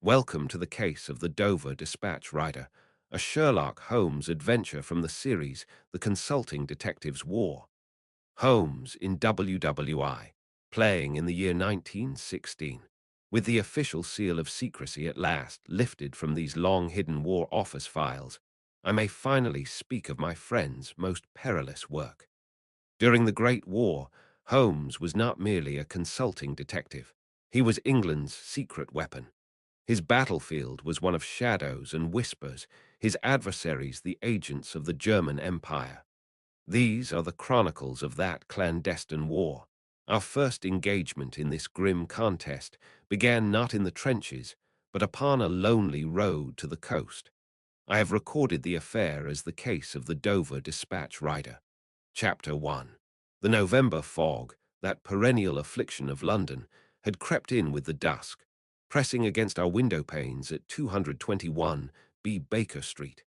Welcome to the case of the Dover Dispatch Rider, a Sherlock Holmes adventure from the series The Consulting Detective's War. Holmes in WWI, playing in the year 1916. With the official seal of secrecy at last lifted from these long-hidden War Office files, I may finally speak of my friend's most perilous work. During the Great War, Holmes was not merely a consulting detective. He was England's secret weapon. His battlefield was one of shadows and whispers, his adversaries the agents of the German Empire. These are the chronicles of that clandestine war. Our first engagement in this grim contest began not in the trenches, but upon a lonely road to the coast. I have recorded the affair as the case of the Dover Dispatch Rider. Chapter 1. The November fog, that perennial affliction of London, had crept in with the dusk, pressing against our window panes at 221 B. Baker Street.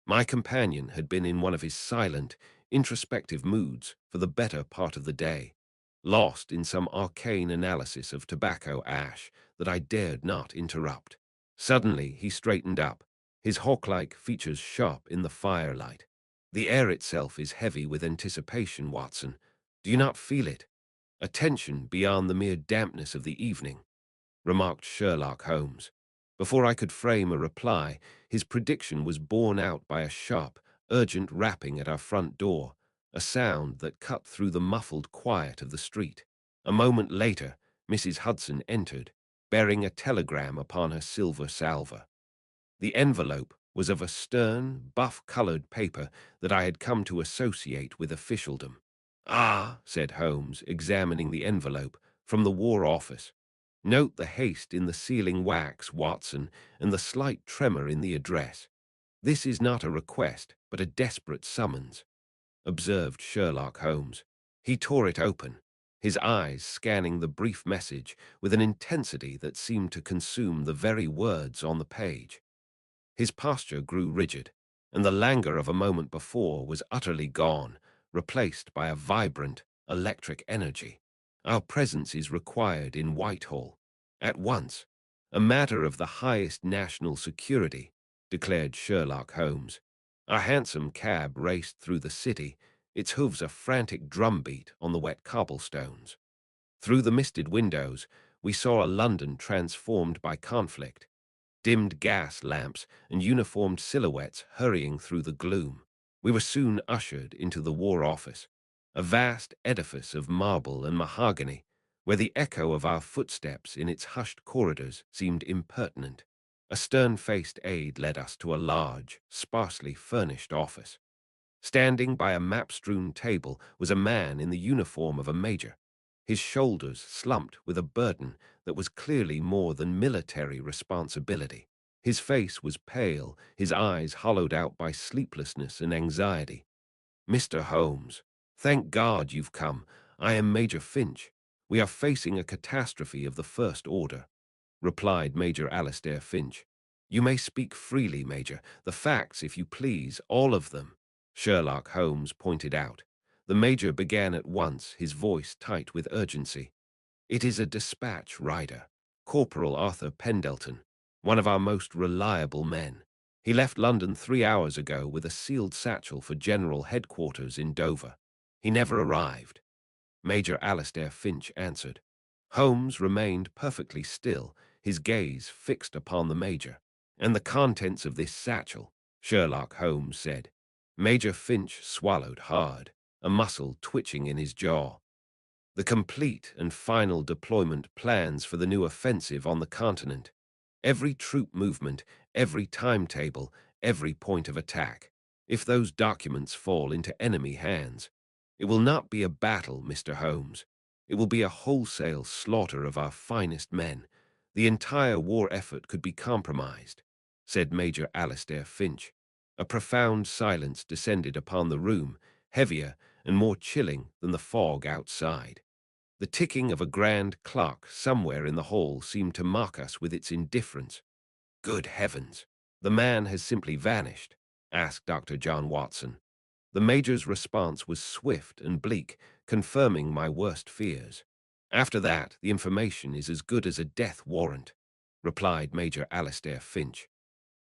My companion had been in one of his silent, introspective moods for the better part of the day, lost in some arcane analysis of tobacco ash that I dared not interrupt. Suddenly he straightened up, his hawk-like features sharp in the firelight. The air itself is heavy with anticipation, Watson. Do you not feel it? A tension beyond the mere dampness of the evening, remarked Sherlock Holmes. Before I could frame a reply, his prediction was borne out by a sharp, urgent rapping at our front door, a sound that cut through the muffled quiet of the street. A moment later, Mrs. Hudson entered, bearing a telegram upon her silver salver. The envelope was of a stern, buff-colored paper that I had come to associate with officialdom. "Ah," said Holmes, examining the envelope, "from the War Office. Note the haste in the sealing wax, Watson, and the slight tremor in the address. This is not a request, but a desperate summons," observed Sherlock Holmes. He tore it open, his eyes scanning the brief message with an intensity that seemed to consume the very words on the page. His posture grew rigid, and the languor of a moment before was utterly gone, replaced by a vibrant, electric energy. "Our presence is required in Whitehall, at once. A matter of the highest national security," declared Sherlock Holmes. Our hansom cab raced through the city, its hooves a frantic drumbeat on the wet cobblestones. Through the misted windows, we saw a London transformed by conflict, dimmed gas lamps and uniformed silhouettes hurrying through the gloom. We were soon ushered into the War Office, a vast edifice of marble and mahogany, where the echo of our footsteps in its hushed corridors seemed impertinent. A stern-faced aide led us to a large, sparsely furnished office. Standing by a map-strewn table was a man in the uniform of a major, his shoulders slumped with a burden that was clearly more than military responsibility. His face was pale, his eyes hollowed out by sleeplessness and anxiety. "Mr. Holmes, thank God you've come. I am Major Finch. We are facing a catastrophe of the first order," replied Major Alastair Finch. "You may speak freely, Major. The facts, if you please, all of them," Sherlock Holmes pointed out. The Major began at once, his voice tight with urgency. "It is a dispatch rider, Corporal Arthur Pendelton, one of our most reliable men. He left London 3 hours ago with a sealed satchel for General Headquarters in Dover. He never arrived," Major Alastair Finch answered. Holmes remained perfectly still, his gaze fixed upon the Major. "And the contents of this satchel," Sherlock Holmes said. Major Finch swallowed hard, a muscle twitching in his jaw. "The complete and final deployment plans for the new offensive on the continent. Every troop movement, every timetable, every point of attack. If those documents fall into enemy hands, it will not be a battle, Mr. Holmes. It will be a wholesale slaughter of our finest men. The entire war effort could be compromised," said Major Alastair Finch. A profound silence descended upon the room, heavier and more chilling than the fog outside. The ticking of a grand clock somewhere in the hall seemed to mock us with its indifference. "Good heavens! The man has simply vanished?" asked Dr. John Watson. The Major's response was swift and bleak, confirming my worst fears. "After that, the information is as good as a death warrant. replied Major Alastair Finch.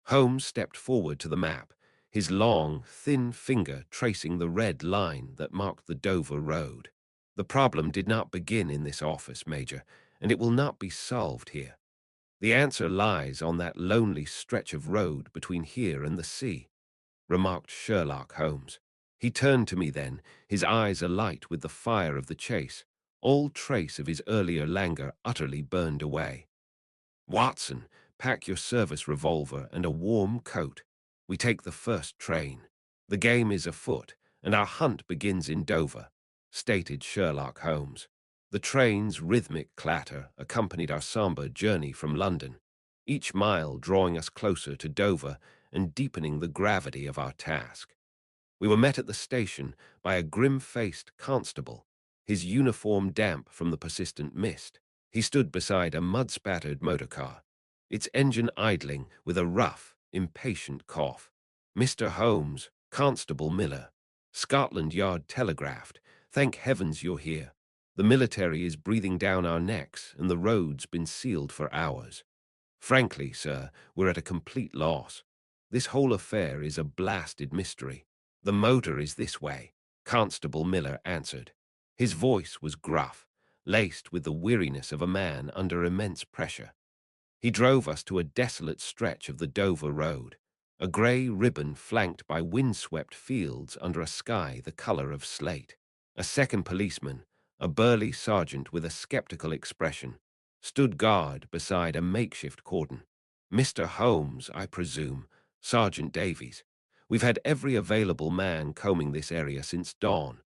Holmes stepped forward to the map, his long, thin finger tracing the red line that marked the Dover Road. The problem did not begin in this office, Major, and it will not be solved here. The answer lies on that lonely stretch of road between here and the sea, remarked Sherlock Holmes. He turned to me then, his eyes alight with the fire of the chase, all trace of his earlier languor utterly burned away. Watson, pack your service revolver and a warm coat. We take the first train. The game is afoot, and our hunt begins in Dover, stated Sherlock Holmes. The train's rhythmic clatter accompanied our somber journey from London, each mile drawing us closer to Dover and deepening the gravity of our task. We were met at the station by a grim-faced constable, his uniform damp from the persistent mist. He stood beside a mud-spattered motor car, its engine idling with a rough, impatient cough. "Mr. Holmes, Constable Miller. Scotland Yard telegraphed. Thank heavens you're here. The military is breathing down our necks, and the road's been sealed for hours. Frankly, sir, we're at a complete loss. This whole affair is a blasted mystery. The motor is this way," Constable Miller answered. His voice was gruff, laced with the weariness of a man under immense pressure. He drove us to a desolate stretch of the Dover Road, a grey ribbon flanked by windswept fields under a sky the colour of slate. A second policeman, a burly sergeant with a skeptical expression, stood guard beside a makeshift cordon. "Mr. Holmes, I presume, Sergeant Davies. We've had every available man combing this area since dawn.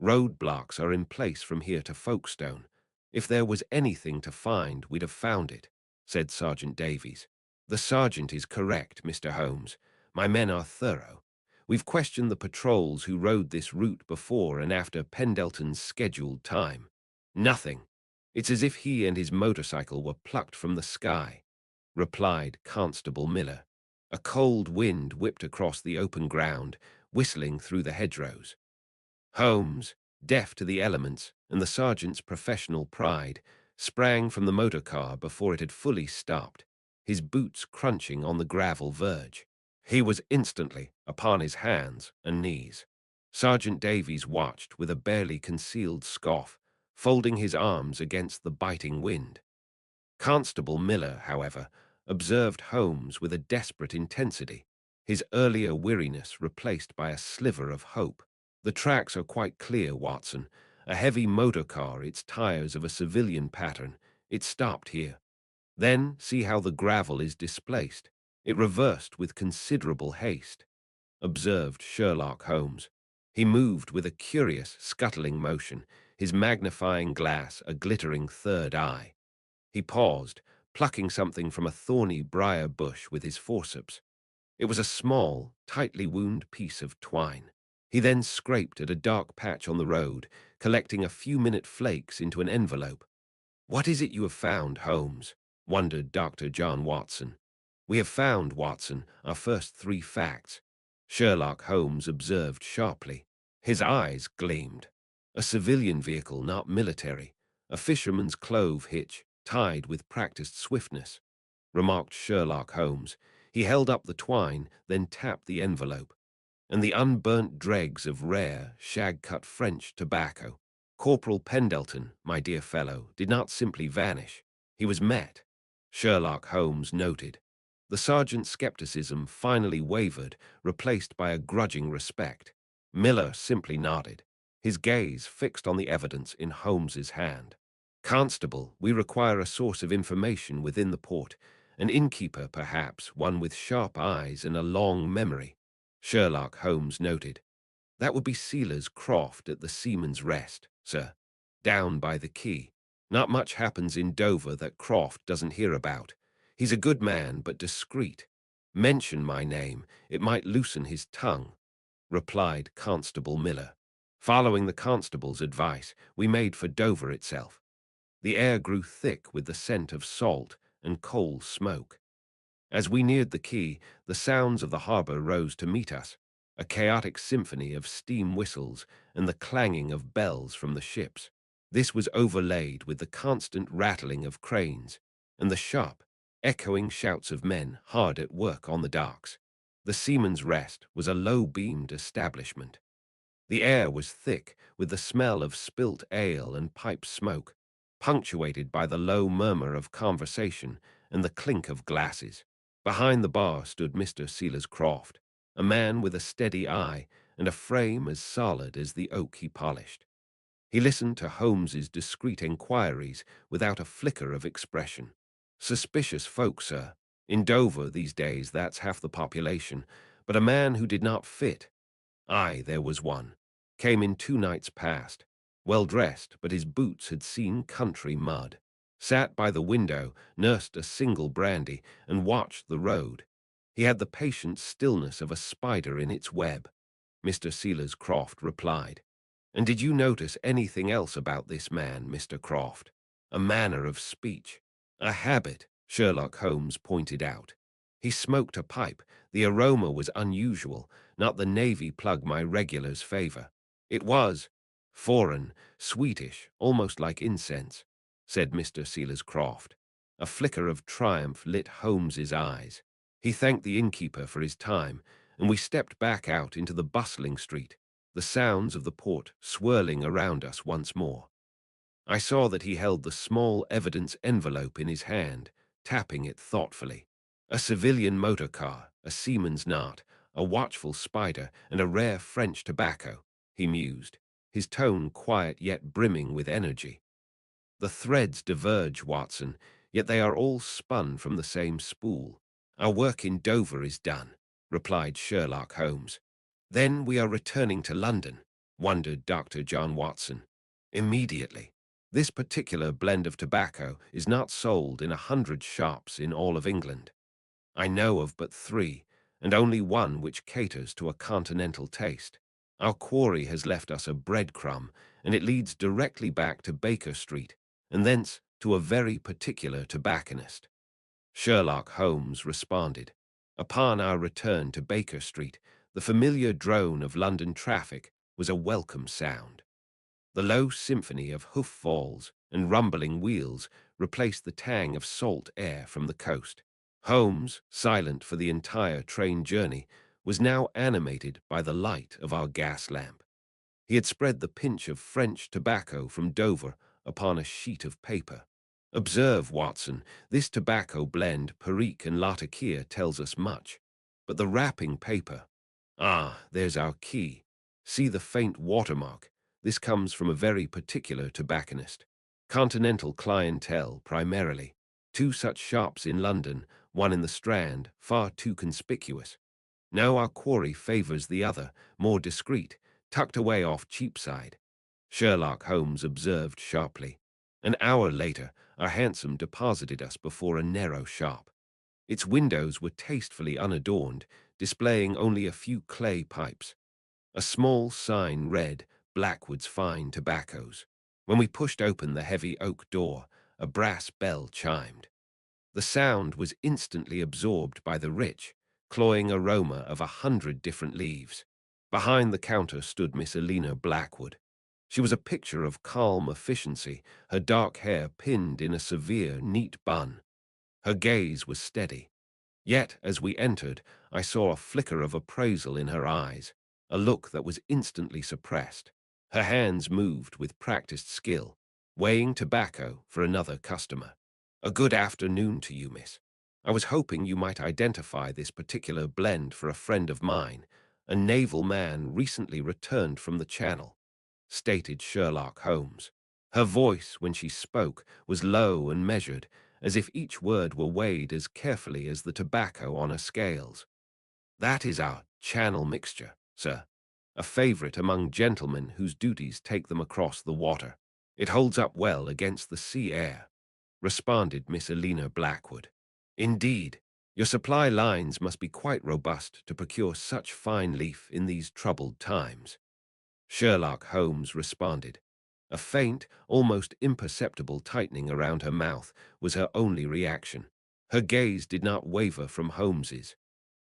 Roadblocks are in place from here to Folkestone. If there was anything to find, we'd have found it," said Sergeant Davies. "The sergeant is correct, Mr. Holmes. My men are thorough. We've questioned the patrols who rode this route before and after Pendelton's scheduled time. Nothing. It's as if he and his motorcycle were plucked from the sky," replied Constable Miller. A cold wind whipped across the open ground, whistling through the hedgerows. Holmes, deaf to the elements and the sergeant's professional pride, sprang from the motor car before it had fully stopped, his boots crunching on the gravel verge. He was instantly upon his hands and knees. Sergeant Davies watched with a barely concealed scoff, folding his arms against the biting wind. Constable Miller, however, observed Holmes with a desperate intensity, his earlier weariness replaced by a sliver of hope. "The tracks are quite clear, Watson. A heavy motor car, its tires of a civilian pattern. It stopped here. Then see how the gravel is displaced. It reversed with considerable haste," observed Sherlock Holmes. He moved with a curious, scuttling motion, his magnifying glass a glittering third eye. He paused, plucking something from a thorny briar bush with his forceps. It was a small, tightly wound piece of twine. He then scraped at a dark patch on the road, collecting a few minute flakes into an envelope. "What is it you have found, Holmes?" wondered Dr. John Watson. "We have found, Watson, our first three facts," Sherlock Holmes observed sharply. His eyes gleamed. "A civilian vehicle, not military. A fisherman's clove hitch, tied with practiced swiftness," remarked Sherlock Holmes. He held up the twine, then tapped the envelope. "And the unburnt dregs of rare, shag-cut French tobacco. Corporal Pendelton, my dear fellow, did not simply vanish. He was met," Sherlock Holmes noted. The sergeant's skepticism finally wavered, replaced by a grudging respect. Miller simply nodded, his gaze fixed on the evidence in Holmes's hand. "Constable, we require a source of information within the port, an innkeeper perhaps, one with sharp eyes and a long memory," Sherlock Holmes noted. "That would be Silas Croft at the Seaman's Rest, sir, down by the quay. Not much happens in Dover that Croft doesn't hear about. He's a good man, but discreet. Mention my name, it might loosen his tongue," replied Constable Miller. Following the constable's advice, we made for Dover itself. The air grew thick with the scent of salt and coal smoke. As we neared the quay, the sounds of the harbor rose to meet us, a chaotic symphony of steam whistles and the clanging of bells from the ships. This was overlaid with the constant rattling of cranes and the sharp, echoing shouts of men hard at work on the docks. The Seaman's Rest was a low-beamed establishment. The air was thick with the smell of spilt ale and pipe smoke, punctuated by the low murmur of conversation and the clink of glasses. Behind the bar stood Mr. Silas Croft, a man with a steady eye and a frame as solid as the oak he polished. He listened to Holmes's discreet enquiries without a flicker of expression. Suspicious folk, sir. In Dover these days that's half the population, but a man who did not fit. Aye, there was one. Came in 2 nights past. Well dressed, but his boots had seen country mud. Sat by the window, nursed a single brandy, and watched the road. He had the patient stillness of a spider in its web. Mr. Silas Croft replied. And did you notice anything else about this man, Mr. Croft? A manner of speech. A habit, Sherlock Holmes pointed out. He smoked a pipe. The aroma was unusual, not the navy plug my regulars favor. It was foreign, sweetish, almost like incense, said Mr. Silas Croft. A flicker of triumph lit Holmes's eyes. He thanked the innkeeper for his time, and we stepped back out into the bustling street, the sounds of the port swirling around us once more. I saw that he held the small evidence envelope in his hand, tapping it thoughtfully. A civilian motor car, a seaman's knot, a watchful spider, and a rare French tobacco, he mused, his tone quiet yet brimming with energy. The threads diverge, Watson, yet they are all spun from the same spool. Our work in Dover is done, replied Sherlock Holmes. Then we are returning to London, wondered Dr. John Watson. Immediately. This particular blend of tobacco is not sold in 100 shops in all of England. I know of but 3, and only one which caters to a continental taste. Our quarry has left us a breadcrumb, and it leads directly back to Baker Street, and thence to a very particular tobacconist. Sherlock Holmes responded. Upon our return to Baker Street, the familiar drone of London traffic was a welcome sound. The low symphony of hoof falls and rumbling wheels replaced the tang of salt air from the coast. Holmes, silent for the entire train journey, was now animated by the light of our gas lamp. He had spread the pinch of French tobacco from Dover upon a sheet of paper. Observe, Watson, this tobacco blend, Perique and Latakia, tells us much. But the wrapping paper. Ah, there's our key. See the faint watermark. This comes from a very particular tobacconist. Continental clientele, primarily. 2 such shops in London, one in the Strand, far too conspicuous. Now our quarry favors the other, more discreet, tucked away off Cheapside. Sherlock Holmes observed sharply. An hour later, our hansom deposited us before a narrow shop. Its windows were tastefully unadorned, displaying only a few clay pipes. A small sign read, Blackwood's Fine Tobaccos. When we pushed open the heavy oak door, a brass bell chimed. The sound was instantly absorbed by the rich, cloying aroma of 100 different leaves. Behind the counter stood Miss Elena Blackwood. She was a picture of calm efficiency, her dark hair pinned in a severe, neat bun. Her gaze was steady. Yet, as we entered, I saw a flicker of appraisal in her eyes, a look that was instantly suppressed. Her hands moved with practiced skill, weighing tobacco for another customer. A good afternoon to you, miss. I was hoping you might identify this particular blend for a friend of mine, a naval man recently returned from the Channel, stated Sherlock Holmes. Her voice, when she spoke, was low and measured, as if each word were weighed as carefully as the tobacco on her scales. That is our Channel mixture, sir, a favorite among gentlemen whose duties take them across the water. It holds up well against the sea air, responded Miss Elena Blackwood. Indeed, your supply lines must be quite robust to procure such fine leaf in these troubled times. Sherlock Holmes responded. A faint, almost imperceptible tightening around her mouth was her only reaction. Her gaze did not waver from Holmes's.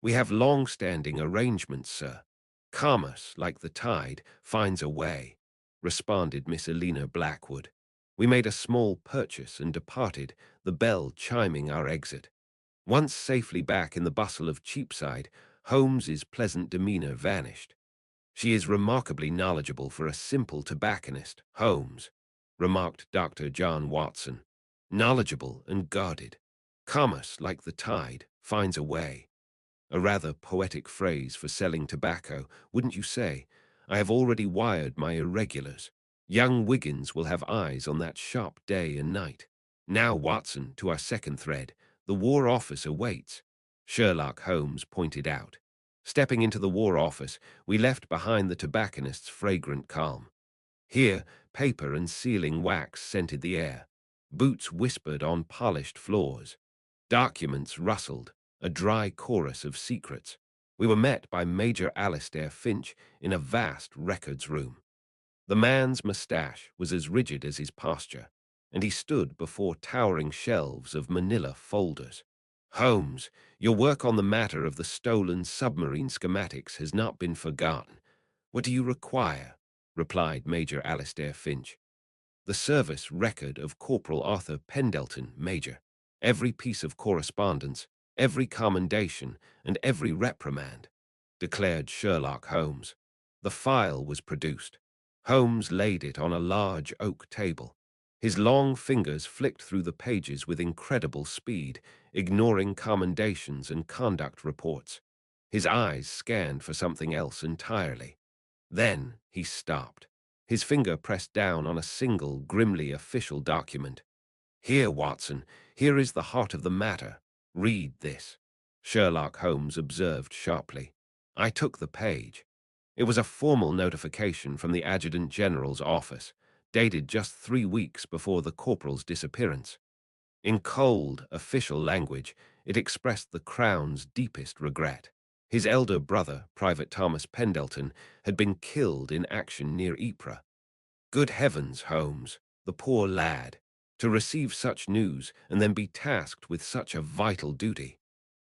We have long-standing arrangements, sir. Commerce, like the tide, finds a way, responded Miss Elena Blackwood. We made a small purchase and departed, the bell chiming our exit. Once safely back in the bustle of Cheapside, Holmes's pleasant demeanour vanished. "She is remarkably knowledgeable for a simple tobacconist, Holmes," remarked Dr. John Watson. "Knowledgeable and guarded. Commerce, like the tide, finds a way." A rather poetic phrase for selling tobacco, wouldn't you say? I have already wired my irregulars. Young Wiggins will have eyes on that sharp day and night. Now, Watson, to our second thread. The War Office awaits, Sherlock Holmes pointed out. Stepping into the War Office, we left behind the tobacconist's fragrant calm. Here, paper and sealing wax scented the air. Boots whispered on polished floors. Documents rustled, a dry chorus of secrets. We were met by Major Alistair Finch in a vast records room. The man's moustache was as rigid as his posture, and he stood before towering shelves of manila folders. "Holmes, your work on the matter of the stolen submarine schematics has not been forgotten. What do you require?" replied Major Alistair Finch. "The service record of Corporal Arthur Pendelton, Major. Every piece of correspondence, every commendation, and every reprimand," declared Sherlock Holmes. The file was produced. Holmes laid it on a large oak table. His long fingers flicked through the pages with incredible speed, ignoring commendations and conduct reports. His eyes scanned for something else entirely. Then he stopped. His finger pressed down on a single, grimly official document. "Here, Watson, here is the heart of the matter. Read this," Sherlock Holmes observed sharply. I took the page. It was a formal notification from the Adjutant General's office, dated just 3 weeks before the corporal's disappearance. In cold, official language, it expressed the Crown's deepest regret. His elder brother, Private Thomas Pendleton, had been killed in action near Ypres. Good heavens, Holmes, the poor lad, to receive such news and then be tasked with such a vital duty,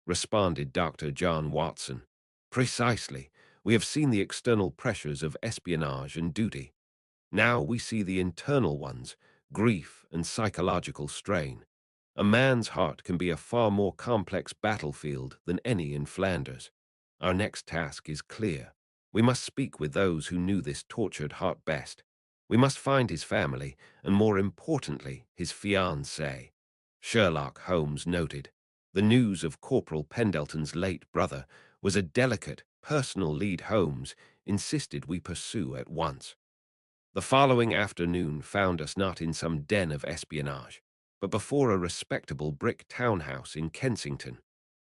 responded Dr. John Watson. "Precisely. We have seen the external pressures of espionage and duty. Now we see the internal ones, grief and psychological strain. A man's heart can be a far more complex battlefield than any in Flanders. Our next task is clear. We must speak with those who knew this tortured heart best. We must find his family, and more importantly, his fiancée," Sherlock Holmes noted. The news of Corporal Pendleton's late brother was a delicate, personal lead Holmes insisted we pursue at once. The following afternoon found us not in some den of espionage, but before a respectable brick townhouse in Kensington,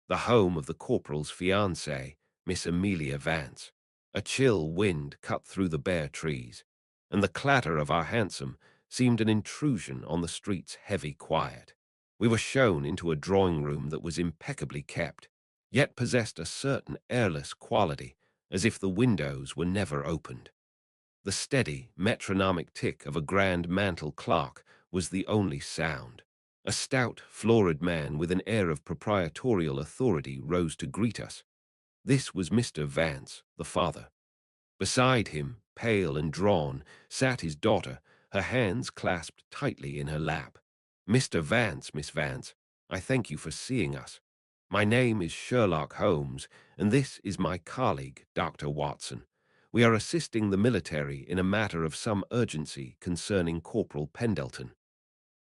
the home of the corporal's fiancée, Miss Amelia Vance. A chill wind cut through the bare trees, and the clatter of our hansom seemed an intrusion on the street's heavy quiet. We were shown into a drawing-room that was impeccably kept, yet possessed a certain airless quality, as if the windows were never opened. The steady, metronomic tick of a grand mantel clock was the only sound. A stout, florid man with an air of proprietorial authority rose to greet us. This was Mr. Vance, the father. Beside him, pale and drawn, sat his daughter, her hands clasped tightly in her lap. "Mr. Vance, Miss Vance, I thank you for seeing us. My name is Sherlock Holmes, and this is my colleague, Dr. Watson. We are assisting the military in a matter of some urgency concerning Corporal Pendleton,"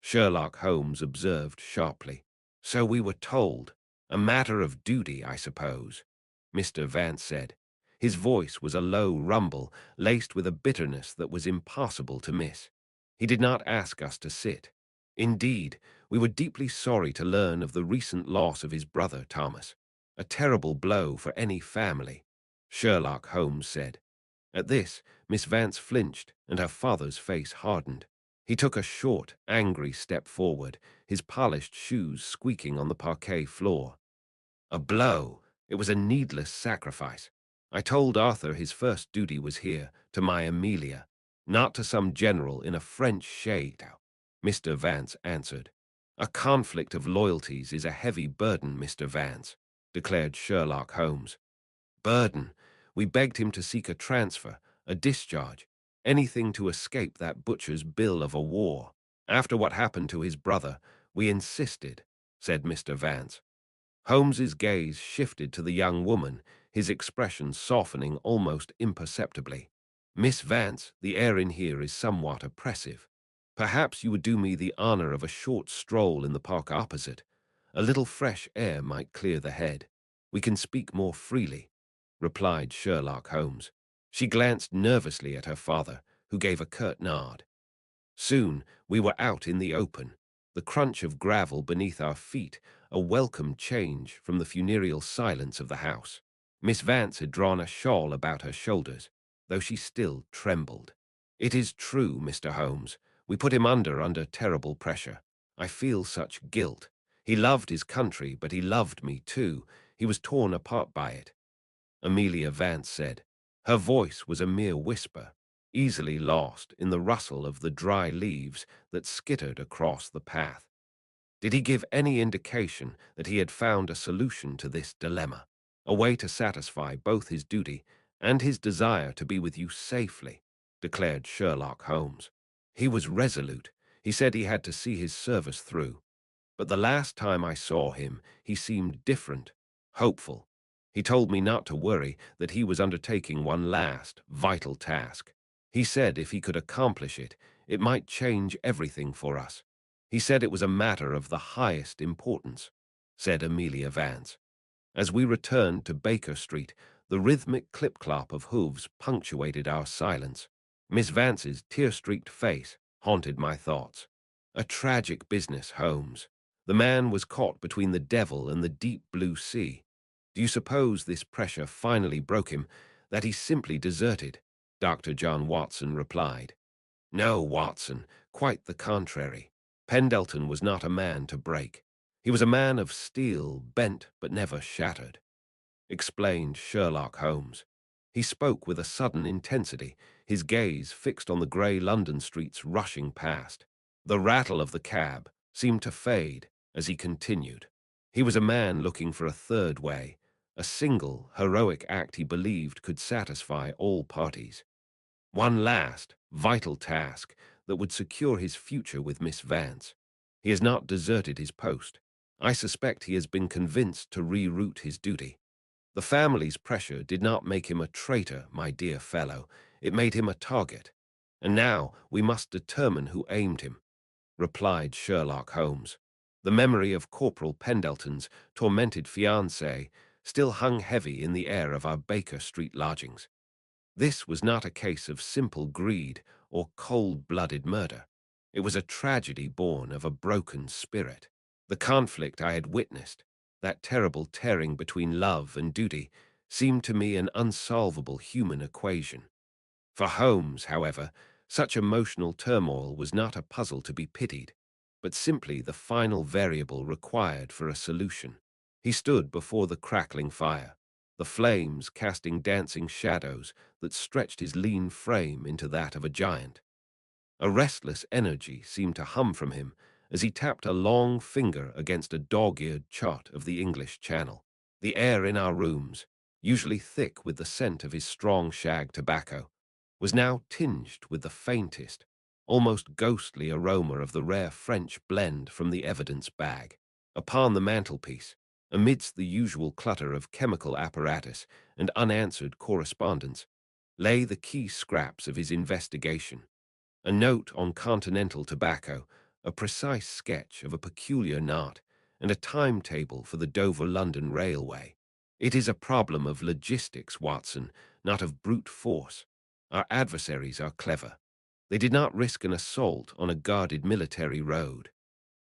Sherlock Holmes observed sharply. "So we were told. A matter of duty, I suppose," Mr. Vance said. His voice was a low rumble, laced with a bitterness that was impossible to miss. He did not ask us to sit. Indeed, we were deeply sorry to learn of the recent loss of his brother Thomas. "A terrible blow for any family," Sherlock Holmes said. At this, Miss Vance flinched, and her father's face hardened. He took a short, angry step forward, his polished shoes squeaking on the parquet floor. "A blow! It was a needless sacrifice. I told Arthur his first duty was here, to my Amelia, not to some general in a French shade," Mr. Vance answered. "A conflict of loyalties is a heavy burden, Mr. Vance," declared Sherlock Holmes. "Burden! We begged him to seek a transfer, a discharge, anything to escape that butcher's bill of a war. After what happened to his brother, we insisted," said Mr. Vance. Holmes's gaze shifted to the young woman, his expression softening almost imperceptibly. Miss Vance, the air in here is somewhat oppressive. Perhaps you would do me the honor of a short stroll in the park opposite. A little fresh air might clear the head. We can speak more freely, replied Sherlock Holmes. She glanced nervously at her father, who gave a curt nod. Soon we were out in the open, the crunch of gravel beneath our feet, a welcome change from the funereal silence of the house. Miss Vance had drawn a shawl about her shoulders, though she still trembled. It is true, Mr. Holmes. We put him under terrible pressure. I feel such guilt. He loved his country, but he loved me too. He was torn apart by it. Amelia Vance said. Her voice was a mere whisper, easily lost in the rustle of the dry leaves that skittered across the path. Did he give any indication that he had found a solution to this dilemma, a way to satisfy both his duty and his desire to be with you safely? Declared Sherlock Holmes. He was resolute. He said he had to see his service through. But the last time I saw him, he seemed different, hopeful. He told me not to worry, that he was undertaking one last, vital task. He said if he could accomplish it, it might change everything for us. He said it was a matter of the highest importance, said Amelia Vance. As we returned to Baker Street, the rhythmic clip-clop of hooves punctuated our silence. Miss Vance's tear-streaked face haunted my thoughts. A tragic business, Holmes. The man was caught between the devil and the deep blue sea. Do you suppose this pressure finally broke him, that he simply deserted? Dr. John Watson replied. No, Watson, quite the contrary. Pendelton was not a man to break. He was a man of steel, bent but never shattered, explained Sherlock Holmes. He spoke with a sudden intensity, his gaze fixed on the grey London streets rushing past. The rattle of the cab seemed to fade as he continued. He was a man looking for a third way, a single, heroic act he believed could satisfy all parties. One last, vital task that would secure his future with Miss Vance. He has not deserted his post. I suspect he has been convinced to reroute his duty. The family's pressure did not make him a traitor, my dear fellow. It made him a target. And now we must determine who aimed him, replied Sherlock Holmes. The memory of Corporal Pendelton's tormented fiancée still hung heavy in the air of our Baker Street lodgings. This was not a case of simple greed or cold-blooded murder. It was a tragedy born of a broken spirit. The conflict I had witnessed, that terrible tearing between love and duty, seemed to me an unsolvable human equation. For Holmes, however, such emotional turmoil was not a puzzle to be pitied, but simply the final variable required for a solution. He stood before the crackling fire, the flames casting dancing shadows that stretched his lean frame into that of a giant. A restless energy seemed to hum from him as he tapped a long finger against a dog-eared chart of the English Channel. The air in our rooms, usually thick with the scent of his strong shag tobacco, was now tinged with the faintest, almost ghostly aroma of the rare French blend from the evidence bag. Upon the mantelpiece, amidst the usual clutter of chemical apparatus and unanswered correspondence, lay the key scraps of his investigation. A note on continental tobacco, a precise sketch of a peculiar knot, and a timetable for the Dover-London Railway. It is a problem of logistics, Watson, not of brute force. Our adversaries are clever. They did not risk an assault on a guarded military road.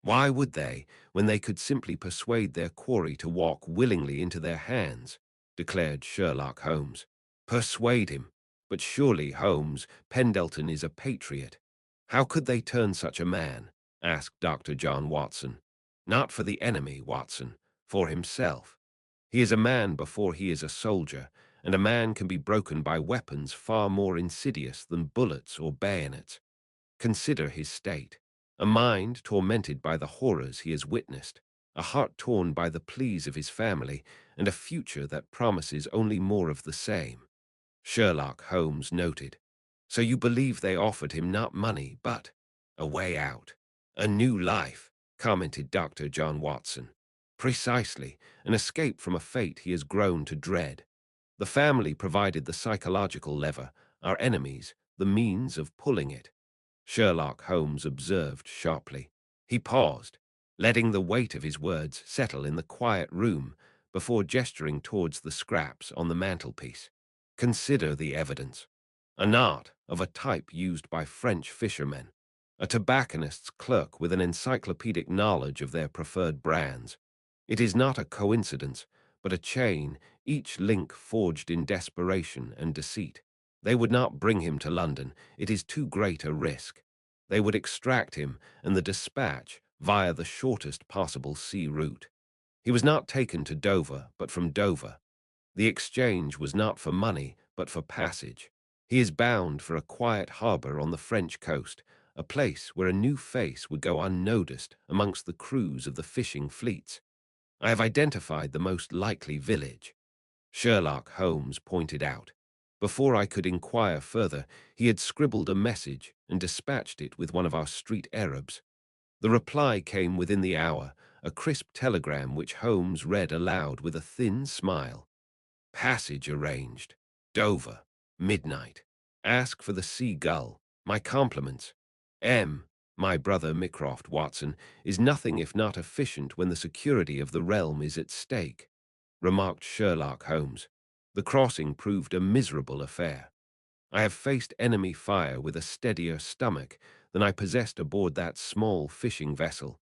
Why would they, when they could simply persuade their quarry to walk willingly into their hands? Declared Sherlock Holmes. Persuade him. But surely, Holmes, Pendelton is a patriot. How could they turn such a man? Asked Dr. John Watson. Not for the enemy, Watson, for himself. He is a man before he is a soldier, and a man can be broken by weapons far more insidious than bullets or bayonets. Consider his state. A mind tormented by the horrors he has witnessed, a heart torn by the pleas of his family, and a future that promises only more of the same. Sherlock Holmes noted. So you believe they offered him not money, but a way out, a new life, commented Dr. John Watson. Precisely, an escape from a fate he has grown to dread. The family provided the psychological lever, our enemies the means of pulling it. Sherlock Holmes observed sharply. He paused, letting the weight of his words settle in the quiet room before gesturing towards the scraps on the mantelpiece. Consider the evidence. A knot of a type used by French fishermen, a tobacconist's clerk with an encyclopedic knowledge of their preferred brands. It is not a coincidence, but a chain, each link forged in desperation and deceit. They would not bring him to London. It is too great a risk. They would extract him and the dispatch via the shortest possible sea route. He was not taken to Dover, but from Dover. The exchange was not for money, but for passage. He is bound for a quiet harbor on the French coast, a place where a new face would go unnoticed amongst the crews of the fishing fleets. I have identified the most likely village, Sherlock Holmes pointed out. Before I could inquire further, he had scribbled a message and dispatched it with one of our street Arabs. The reply came within the hour, a crisp telegram which Holmes read aloud with a thin smile. Passage arranged. Dover. Midnight. Ask for the Seagull. My compliments. M. My brother Mycroft Watson is nothing if not efficient when the security of the realm is at stake, remarked Sherlock Holmes. The crossing proved a miserable affair. I have faced enemy fire with a steadier stomach than I possessed aboard that small fishing vessel,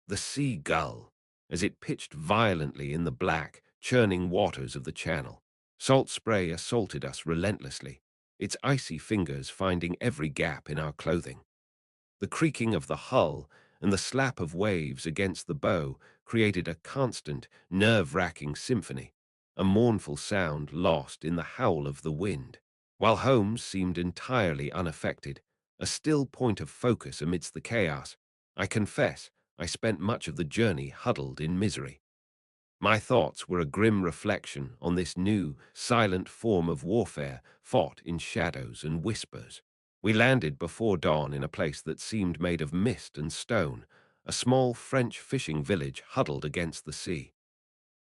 the Seagull, as it pitched violently in the black, churning waters of the channel. Salt spray assaulted us relentlessly, its icy fingers finding every gap in our clothing. The creaking of the hull and the slap of waves against the bow created a constant, nerve-wracking symphony, a mournful sound lost in the howl of the wind. While Holmes seemed entirely unaffected, a still point of focus amidst the chaos, I confess I spent much of the journey huddled in misery. My thoughts were a grim reflection on this new, silent form of warfare fought in shadows and whispers. We landed before dawn in a place that seemed made of mist and stone, a small French fishing village huddled against the sea.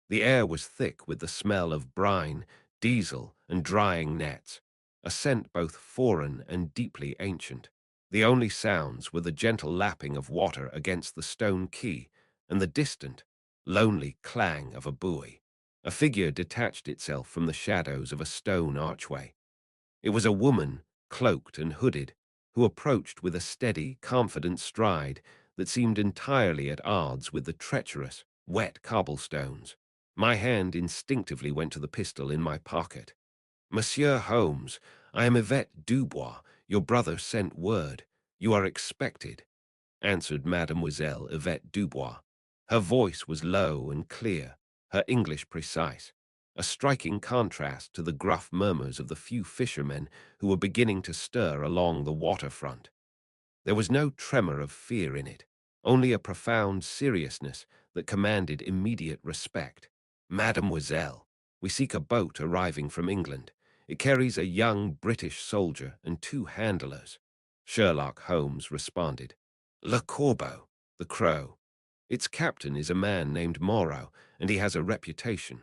The air was thick with the smell of brine, diesel, and drying nets, a scent both foreign and deeply ancient. The only sounds were the gentle lapping of water against the stone quay and the distant, lonely clang of a buoy. A figure detached itself from the shadows of a stone archway. It was a woman, cloaked and hooded, who approached with a steady, confident stride that seemed entirely at odds with the treacherous, wet cobblestones. My hand instinctively went to the pistol in my pocket. Monsieur Holmes, I am Yvette Dubois. Your brother sent word. You are expected, answered Mademoiselle Yvette Dubois. Her voice was low and clear, her English precise, a striking contrast to the gruff murmurs of the few fishermen who were beginning to stir along the waterfront. There was no tremor of fear in it, only a profound seriousness that commanded immediate respect. Mademoiselle, we seek a boat arriving from England. It carries a young British soldier and two handlers. Sherlock Holmes responded. Le Corbeau, the Crow. Its captain is a man named Moreau, and he has a reputation.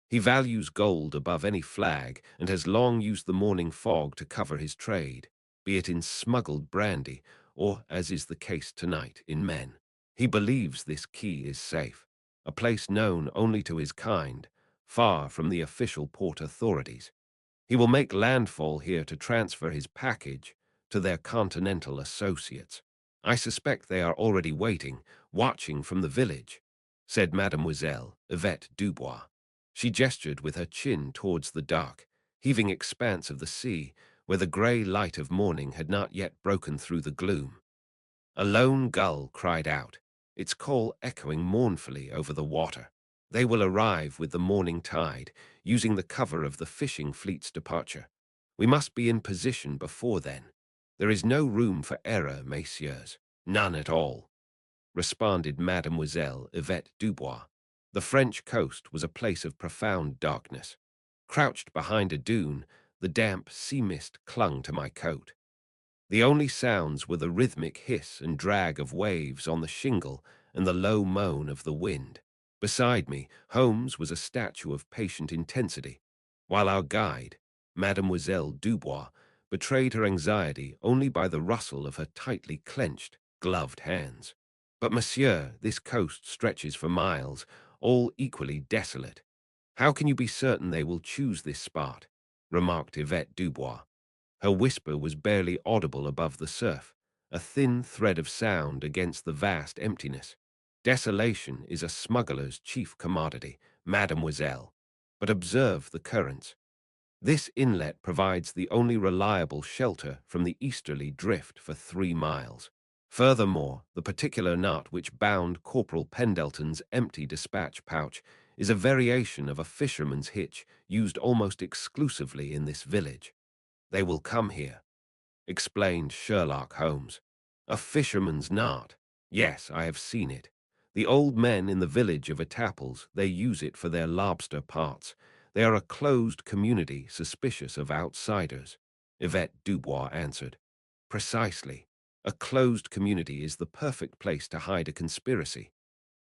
He values gold above any flag and has long used the morning fog to cover his trade, be it in smuggled brandy or, as is the case tonight, in men. He believes this quay is safe, a place known only to his kind, far from the official port authorities. He will make landfall here to transfer his package to their continental associates. I suspect they are already waiting, watching from the village, said Mademoiselle Yvette Dubois. She gestured with her chin towards the dark, heaving expanse of the sea, where the grey light of morning had not yet broken through the gloom. A lone gull cried out, its call echoing mournfully over the water. They will arrive with the morning tide, using the cover of the fishing fleet's departure. We must be in position before then. There is no room for error, messieurs. None at all, responded Mademoiselle Yvette Dubois. The French coast was a place of profound darkness. Crouched behind a dune, the damp sea mist clung to my coat. The only sounds were the rhythmic hiss and drag of waves on the shingle and the low moan of the wind. Beside me, Holmes was a statue of patient intensity, while our guide, Mademoiselle Dubois, betrayed her anxiety only by the rustle of her tightly clenched, gloved hands. But monsieur, this coast stretches for miles, all equally desolate. How can you be certain they will choose this spot? Remarked Yvette Dubois. Her whisper was barely audible above the surf, a thin thread of sound against the vast emptiness. Desolation is a smuggler's chief commodity, mademoiselle. But observe the currents. This inlet provides the only reliable shelter from the easterly drift for 3 miles. Furthermore, the particular knot which bound Corporal Pendelton's empty dispatch pouch is a variation of a fisherman's hitch used almost exclusively in this village. They will come here, explained Sherlock Holmes. A fisherman's knot. Yes, I have seen it. The old men in the village of Etaples, they use it for their lobster parts. They are a closed community suspicious of outsiders, Yvette Dubois answered. Precisely. A closed community is the perfect place to hide a conspiracy.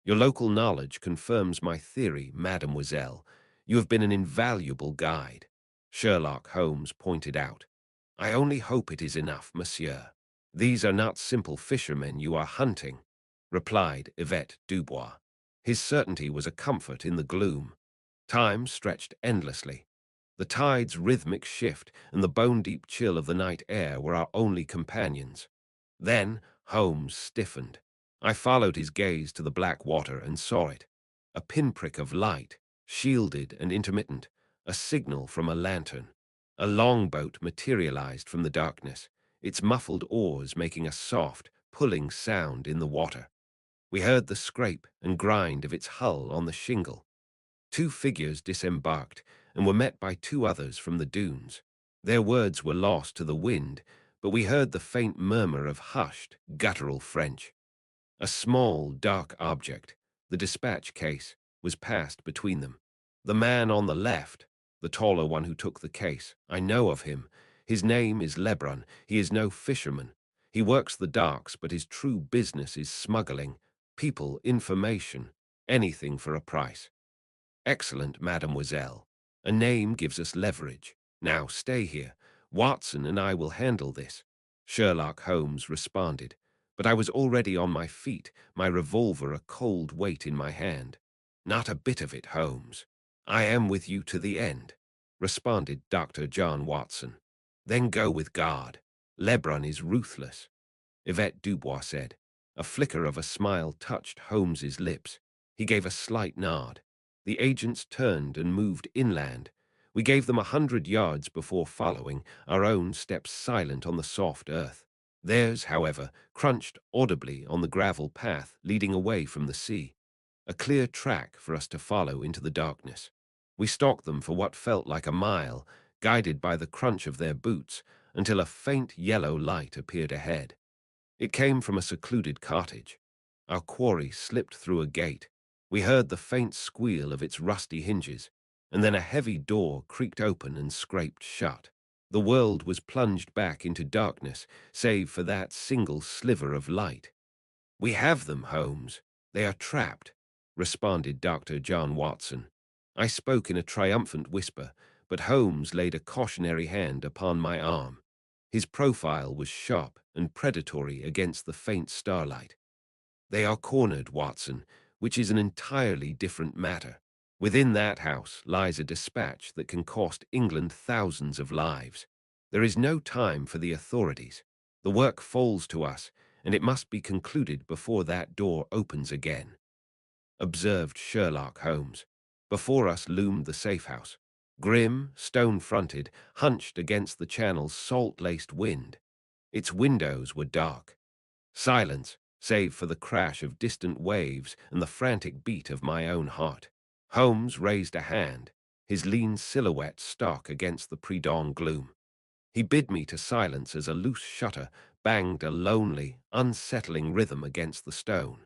Your local knowledge confirms my theory, mademoiselle. You have been an invaluable guide, Sherlock Holmes pointed out. I only hope it is enough, monsieur. These are not simple fishermen you are hunting, replied Yvette Dubois. His certainty was a comfort in the gloom. Time stretched endlessly. The tide's rhythmic shift and the bone-deep chill of the night air were our only companions. Then Holmes stiffened. I followed his gaze to the black water and saw it. A pinprick of light, shielded and intermittent, a signal from a lantern. A longboat materialized from the darkness, its muffled oars making a soft, pulling sound in the water. We heard the scrape and grind of its hull on the shingle. 2 figures disembarked and were met by 2 others from the dunes. Their words were lost to the wind, but we heard the faint murmur of hushed, guttural French. A small, dark object, the dispatch case, was passed between them. The man on the left, the taller one who took the case, I know of him. His name is Lebrun. He is no fisherman. He works the docks, but his true business is smuggling. People, information, anything for a price. Excellent, mademoiselle. A name gives us leverage. Now stay here. Watson and I will handle this, Sherlock Holmes responded. But I was already on my feet, my revolver a cold weight in my hand. Not a bit of it, Holmes. I am with you to the end, responded Dr. John Watson. Then go with God. Lebrun is ruthless, Yvette Dubois said. A flicker of a smile touched Holmes's lips. He gave a slight nod. The agents turned and moved inland. We gave them 100 yards before following, our own steps silent on the soft earth. Theirs, however, crunched audibly on the gravel path leading away from the sea, a clear track for us to follow into the darkness. We stalked them for what felt like a mile, guided by the crunch of their boots, until a faint yellow light appeared ahead. It came from a secluded cottage. Our quarry slipped through a gate. We heard the faint squeal of its rusty hinges, and then a heavy door creaked open and scraped shut. The world was plunged back into darkness, save for that single sliver of light. We have them, Holmes. They are trapped, responded Dr. John Watson. I spoke in a triumphant whisper, but Holmes laid a cautionary hand upon my arm. His profile was sharp and predatory against the faint starlight. They are cornered, Watson, which is an entirely different matter. Within that house lies a dispatch that can cost England thousands of lives. There is no time for the authorities. The work falls to us, and it must be concluded before that door opens again, observed Sherlock Holmes. Before us loomed the safe house, grim, stone-fronted, hunched against the channel's salt-laced wind. Its windows were dark. Silence, save for the crash of distant waves and the frantic beat of my own heart. Holmes raised a hand, his lean silhouette stark against the pre-dawn gloom. He bid me to silence as a loose shutter banged a lonely, unsettling rhythm against the stone.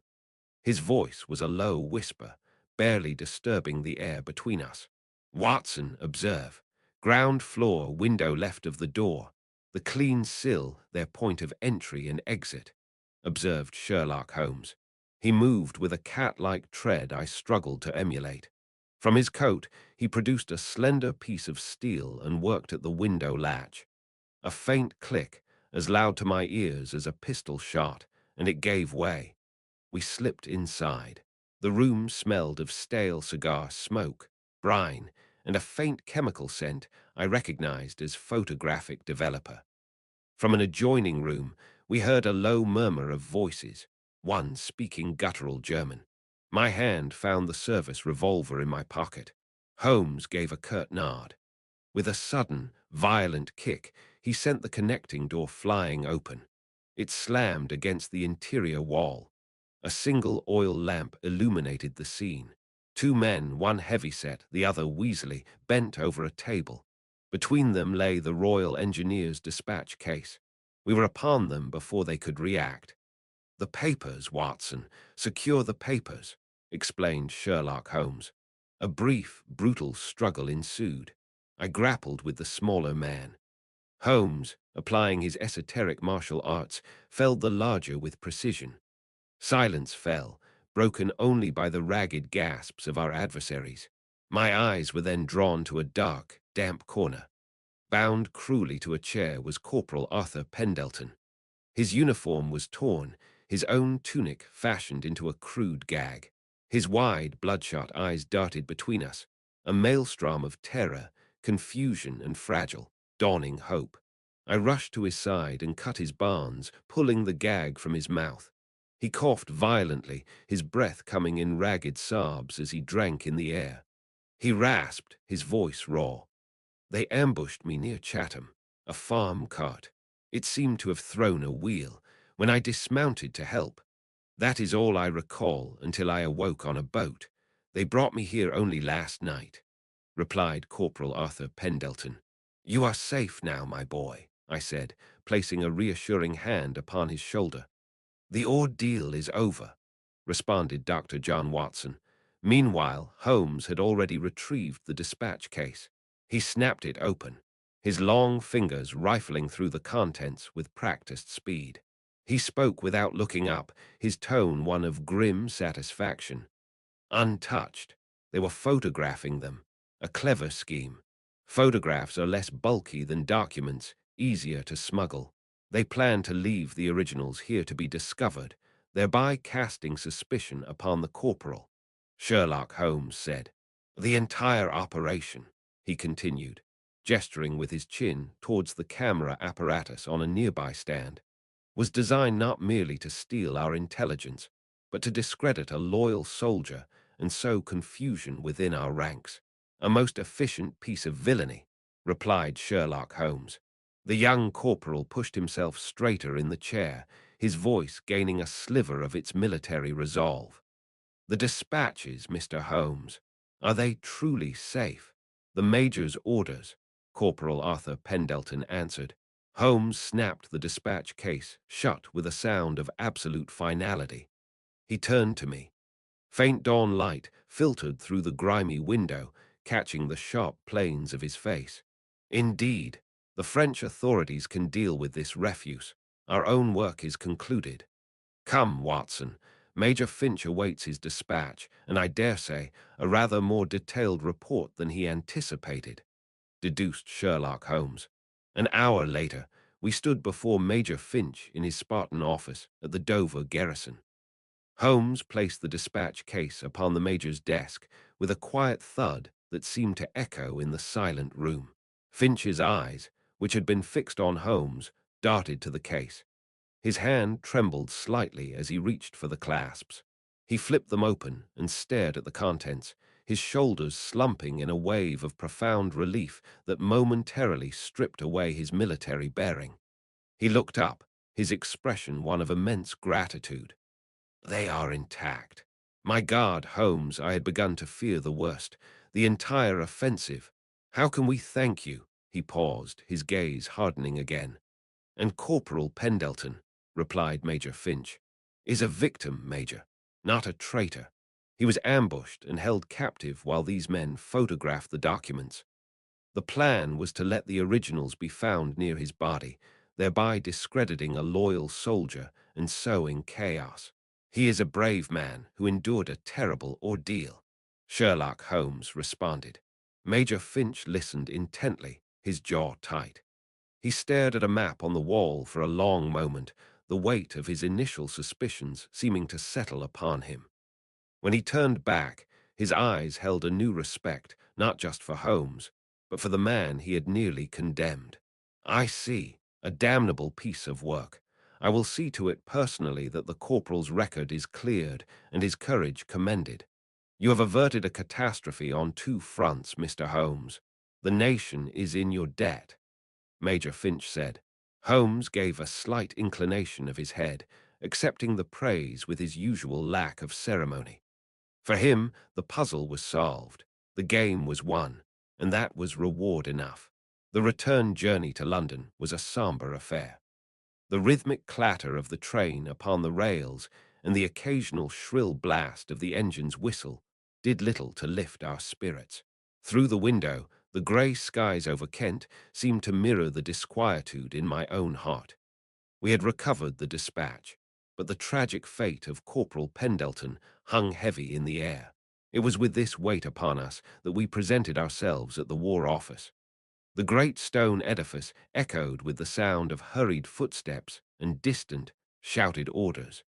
His voice was a low whisper, barely disturbing the air between us. Watson, observe. Ground floor, window left of the door. The clean sill, their point of entry and exit, observed Sherlock Holmes. He moved with a cat-like tread I struggled to emulate. From his coat, he produced a slender piece of steel and worked at the window latch. A faint click, as loud to my ears as a pistol shot, and it gave way. We slipped inside. The room smelled of stale cigar smoke, brine, and a faint chemical scent I recognized as photographic developer. From an adjoining room, we heard a low murmur of voices, one speaking guttural German. My hand found the service revolver in my pocket. Holmes gave a curt nod. With a sudden, violent kick, he sent the connecting door flying open. It slammed against the interior wall. A single oil lamp illuminated the scene. Two men, one heavyset, the other weaselly, bent over a table. Between them lay the Royal Engineers dispatch case. We were upon them before they could react. "The papers, Watson. Secure the papers," explained Sherlock Holmes. A brief, brutal struggle ensued. I grappled with the smaller man. Holmes, applying his esoteric martial arts, felled the larger with precision. Silence fell, broken only by the ragged gasps of our adversaries. My eyes were then drawn to a dark, damp corner. Bound cruelly to a chair was Corporal Arthur Pendelton. His uniform was torn, his own tunic fashioned into a crude gag. His wide, bloodshot eyes darted between us, a maelstrom of terror, confusion, and fragile, dawning hope. I rushed to his side and cut his bonds, pulling the gag from his mouth. He coughed violently, his breath coming in ragged sobs as he drank in the air. He rasped, his voice raw. "They ambushed me near Chatham, a farm cart. It seemed to have thrown a wheel. When I dismounted to help, that is all I recall until I awoke on a boat. They brought me here only last night," replied Corporal Arthur Pendelton. "You are safe now, my boy," I said, placing a reassuring hand upon his shoulder. "The ordeal is over," responded Dr. John Watson. Meanwhile, Holmes had already retrieved the dispatch case. He snapped it open, his long fingers rifling through the contents with practiced speed. He spoke without looking up, his tone one of grim satisfaction. "Untouched. They were photographing them. A clever scheme. Photographs are less bulky than documents, easier to smuggle. They plan to leave the originals here to be discovered, thereby casting suspicion upon the corporal," Sherlock Holmes said. "The entire operation," he continued, gesturing with his chin towards the camera apparatus on a nearby stand, "was designed not merely to steal our intelligence, but to discredit a loyal soldier and sow confusion within our ranks. A most efficient piece of villainy," replied Sherlock Holmes. The young corporal pushed himself straighter in the chair, his voice gaining a sliver of its military resolve. "The dispatches, Mr. Holmes, are they truly safe?" "The Major's orders," Corporal Arthur Pendelton answered. Holmes snapped the dispatch case shut with a sound of absolute finality. He turned to me. Faint dawn light filtered through the grimy window, catching the sharp planes of his face. "Indeed, the French authorities can deal with this refuse. Our own work is concluded. Come, Watson. Major Finch awaits his dispatch, and I dare say a rather more detailed report than he anticipated," deduced Sherlock Holmes. An hour later, we stood before Major Finch in his Spartan office at the Dover garrison. Holmes placed the dispatch case upon the Major's desk with a quiet thud that seemed to echo in the silent room. Finch's eyes, which had been fixed on Holmes, darted to the case. His hand trembled slightly as he reached for the clasps. He flipped them open and stared at the contents, his shoulders slumping in a wave of profound relief that momentarily stripped away his military bearing. He looked up, his expression one of immense gratitude. "They are intact. My God, Holmes, I had begun to fear the worst. The entire offensive. How can we thank you?" He paused, his gaze hardening again. "And Corporal Pendelton," replied Major Finch, "is a victim, Major, not a traitor. He was ambushed and held captive while these men photographed the documents. The plan was to let the originals be found near his body, thereby discrediting a loyal soldier and sowing chaos. He is a brave man who endured a terrible ordeal, Sherlock Holmes responded. Major Finch listened intently, his jaw tight. He stared at a map on the wall for a long moment, the weight of his initial suspicions seeming to settle upon him. When he turned back, his eyes held a new respect, not just for Holmes, but for the man he had nearly condemned. I see, a damnable piece of work. I will see to it personally that the corporal's record is cleared and his courage commended. You have averted a catastrophe on two fronts, Mr. Holmes. The nation is in your debt, Major Finch said. Holmes gave a slight inclination of his head, accepting the praise with his usual lack of ceremony. For him, the puzzle was solved, the game was won, and that was reward enough. The return journey to London was a somber affair. The rhythmic clatter of the train upon the rails and the occasional shrill blast of the engine's whistle did little to lift our spirits. Through the window, the grey skies over Kent seemed to mirror the disquietude in my own heart. We had recovered the dispatch, but the tragic fate of Corporal Pendelton hung heavy in the air. It was with this weight upon us that we presented ourselves at the War Office. The great stone edifice echoed with the sound of hurried footsteps and distant, shouted orders.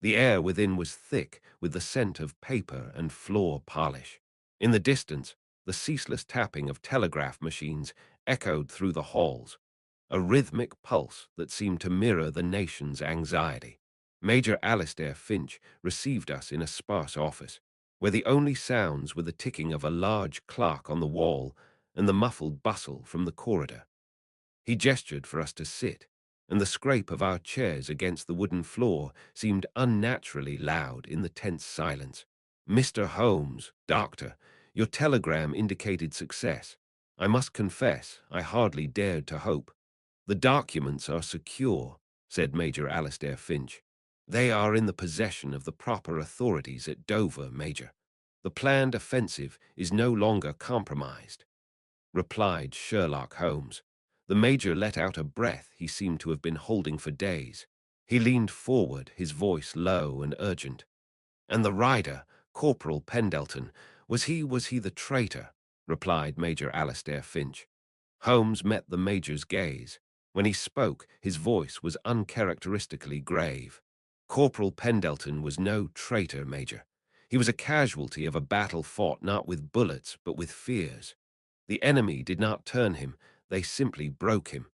The air within was thick with the scent of paper and floor polish. In the distance, the ceaseless tapping of telegraph machines echoed through the halls, a rhythmic pulse that seemed to mirror the nation's anxiety. Major Alistair Finch received us in a sparse office, where the only sounds were the ticking of a large clock on the wall and the muffled bustle from the corridor. He gestured for us to sit, and the scrape of our chairs against the wooden floor seemed unnaturally loud in the tense silence. Mr. Holmes, doctor, your telegram indicated success. I must confess, I hardly dared to hope. The documents are secure, said Major Alistair Finch. They are in the possession of the proper authorities at Dover, Major. The planned offensive is no longer compromised, replied Sherlock Holmes. The Major let out a breath he seemed to have been holding for days. He leaned forward, his voice low and urgent. And the rider, Corporal Pendelton, was he the traitor? Replied Major Alistair Finch. Holmes met the Major's gaze. When he spoke, his voice was uncharacteristically grave. Corporal Pendelton was no traitor, Major. He was a casualty of a battle fought not with bullets, but with fears. The enemy did not turn him, they simply broke him,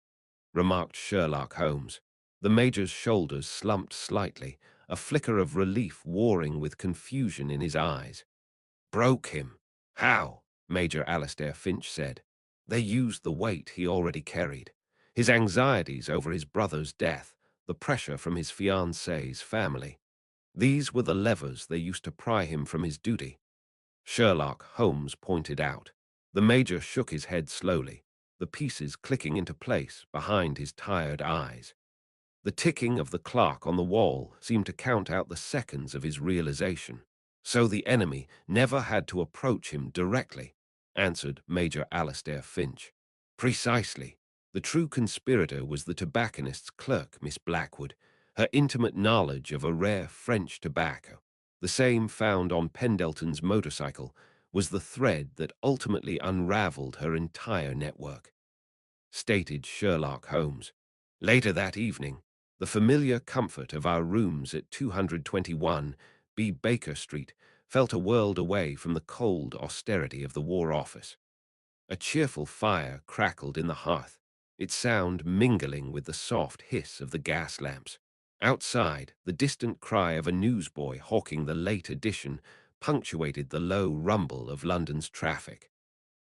remarked Sherlock Holmes. The Major's shoulders slumped slightly, a flicker of relief warring with confusion in his eyes. Broke him? How? Major Alistair Finch said. They used the weight he already carried. His anxieties over his brother's death, the pressure from his fiancée's family. These were the levers they used to pry him from his duty, Sherlock Holmes pointed out. The Major shook his head slowly, the pieces clicking into place behind his tired eyes. The ticking of the clock on the wall seemed to count out the seconds of his realization. So the enemy never had to approach him directly, answered Major Alistair Finch. Precisely. The true conspirator was the tobacconist's clerk, Miss Blackwood, her intimate knowledge of a rare French tobacco, the same found on Pendelton's motorcycle, was the thread that ultimately unraveled her entire network, stated Sherlock Holmes. Later that evening, the familiar comfort of our rooms at 221 B. Baker Street felt a world away from the cold austerity of the War Office. A cheerful fire crackled in the hearth, its sound mingling with the soft hiss of the gas lamps. Outside, the distant cry of a newsboy hawking the late edition punctuated the low rumble of London's traffic.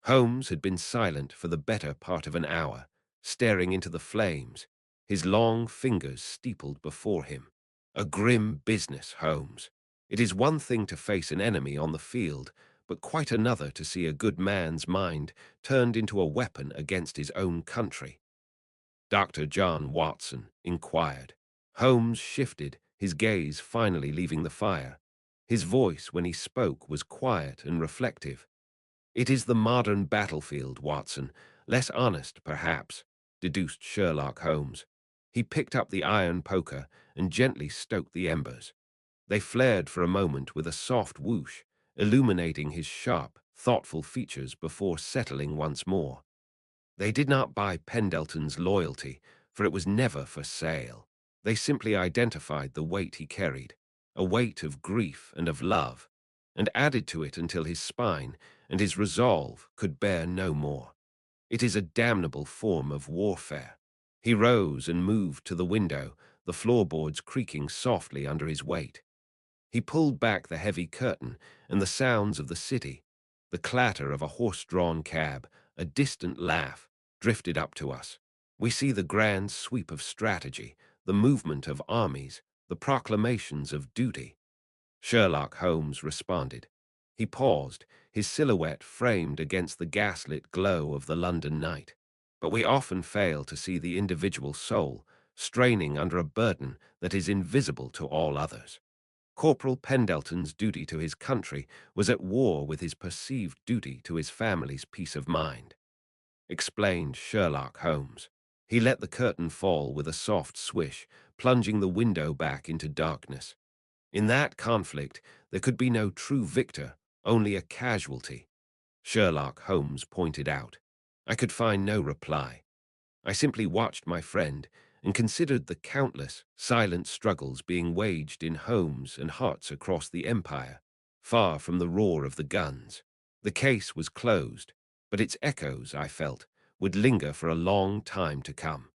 Holmes had been silent for the better part of an hour, staring into the flames, his long fingers steepled before him. A grim business, Holmes. It is one thing to face an enemy on the field, but quite another to see a good man's mind turned into a weapon against his own country. Dr. John Watson inquired. Holmes shifted, his gaze finally leaving the fire. His voice, when he spoke, was quiet and reflective. It is the modern battlefield, Watson. Less honest, perhaps, deduced Sherlock Holmes. He picked up the iron poker and gently stoked the embers. They flared for a moment with a soft whoosh, illuminating his sharp, thoughtful features before settling once more. They did not buy Pendleton's loyalty, for it was never for sale. They simply identified the weight he carried, a weight of grief and of love, and added to it until his spine and his resolve could bear no more. It is a damnable form of warfare. He rose and moved to the window, the floorboards creaking softly under his weight. He pulled back the heavy curtain, and the sounds of the city, the clatter of a horse-drawn cab, a distant laugh, drifted up to us. We see the grand sweep of strategy, the movement of armies, the proclamations of duty. Sherlock Holmes responded. He paused, his silhouette framed against the gaslit glow of the London night. But we often fail to see the individual soul, straining under a burden that is invisible to all others. Corporal Pendelton's duty to his country was at war with his perceived duty to his family's peace of mind, explained Sherlock Holmes. He let the curtain fall with a soft swish, plunging the window back into darkness. In that conflict, there could be no true victor, only a casualty, Sherlock Holmes pointed out. I could find no reply. I simply watched my friend and considered the countless, silent struggles being waged in homes and hearts across the empire, far from the roar of the guns. The case was closed, but its echoes, I felt, would linger for a long time to come.